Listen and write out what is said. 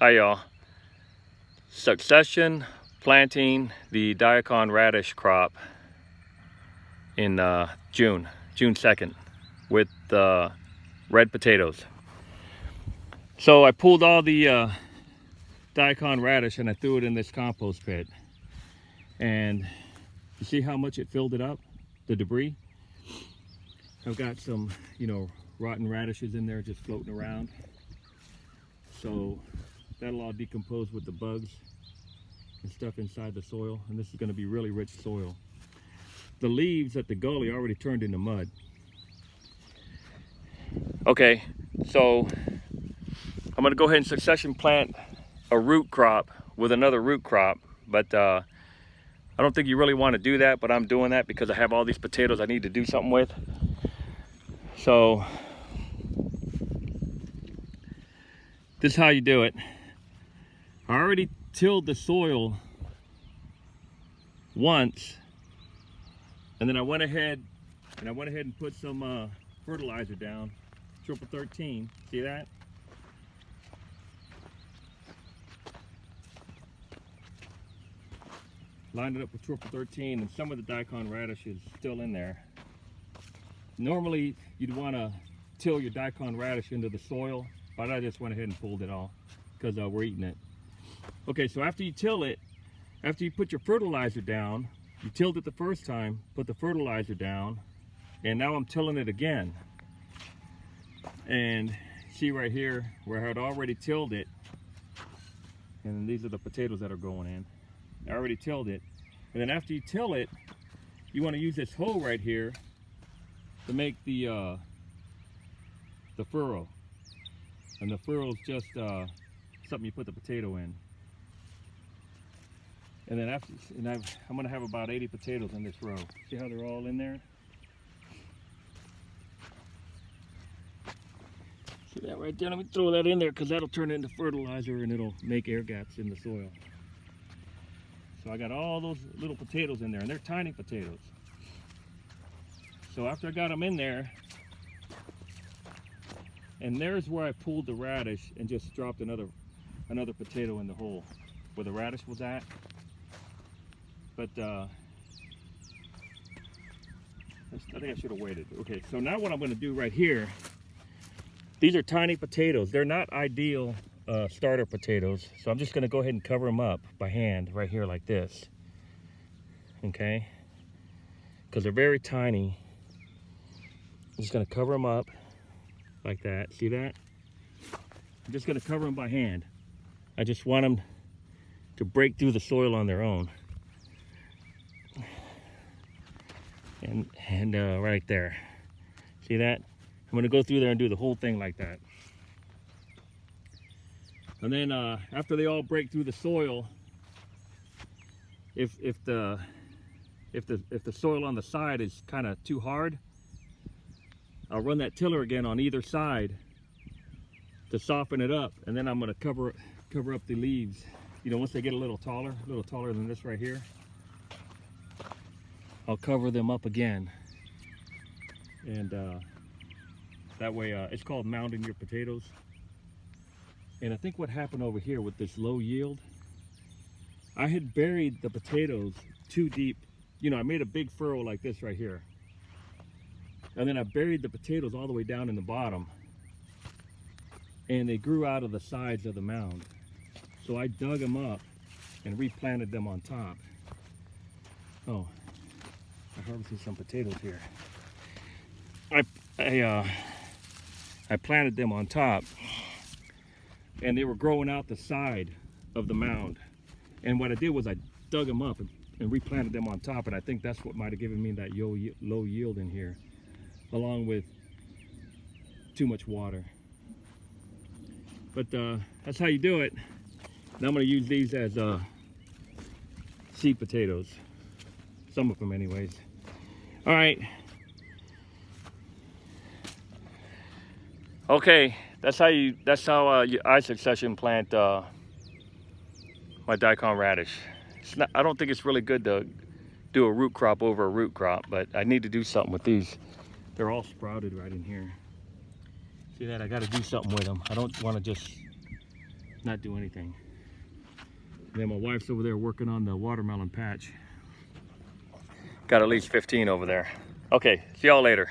Hi y'all. Succession planting the Diakon Radish crop in June 2nd with red potatoes. So I pulled all the Diakon Radish and I threw it in this compost pit. And you see how much it filled it up, the debris? I've got some, rotten radishes in there just floating around. So that'll all decompose with the bugs and stuff inside the soil, and this is going to be really rich soil. The leaves at the gully already turned into mud. Okay, so I'm going to go ahead and succession plant a root crop with another root crop, but I don't think you really want to do that, but I'm doing that because I have all these potatoes I need to do something with. So this is how you do it. I already tilled the soil once, and then I went ahead and put some fertilizer down, triple 13. See that? Lined it up with triple 13, and some of the Diakon radish is still in there. Normally, you'd want to till your Diakon radish into the soil, but I just went ahead and pulled it all because we're eating it. Okay, so after you till it, after you put your fertilizer down, you tilled it the first time, put the fertilizer down, and now I'm tilling it again. And see right here where I had already tilled it, and these are the potatoes that are going in. I already tilled it. And then after you till it, you want to use this hoe right here to make the furrow. And the furrow is just something you put the potato in. And then I'm going to have about 80 potatoes in this row. See how they're all in there? See that right there? Let me throw that in there because that'll turn into fertilizer and it'll make air gaps in the soil. So I got all those little potatoes in there, and they're tiny potatoes. So after I got them in there, and there's where I pulled the radish and just dropped another potato in the hole where the radish was at. But I think I should have waited. Okay, so now what I'm going to do right here, these are tiny potatoes. They're not ideal starter potatoes, so I'm just going to go ahead and cover them up by hand right here like this. Okay, because they're very tiny. I'm just going to cover them up like that. See that? I'm just going to cover them by hand. I just want them to break through the soil on their own. And right there. See that? I'm going to go through there and do the whole thing like that. And then after they all break through the soil, if the soil on the side is kind of too hard, I'll run that tiller again on either side to soften it up, and then I'm going to cover up the leaves. Once they get a little taller than this right here, I'll cover them up again. And that way, it's called mounding your potatoes. And I think what happened over here with this low yield, I had buried the potatoes too deep. I made a big furrow like this right here. And then I buried the potatoes all the way down in the bottom. And they grew out of the sides of the mound. So I dug them up and replanted them on top. Oh, I harvested some potatoes here. I planted them on top, and they were growing out the side of the mound. And what I did was I dug them up and replanted them on top, and I think that's what might have given me that low yield in here, along with too much water. But that's how you do it. Now I'm going to use these as seed potatoes, some of them anyways. All right. Okay, that's how I succession plant my Diakon radish. I don't think it's really good to do a root crop over a root crop, but I need to do something with these. They're all sprouted right in here. See that? I got to do something with them. I don't want to just not do anything. And then my wife's over there working on the watermelon patch. Got at least 15 over there. Okay, see y'all later.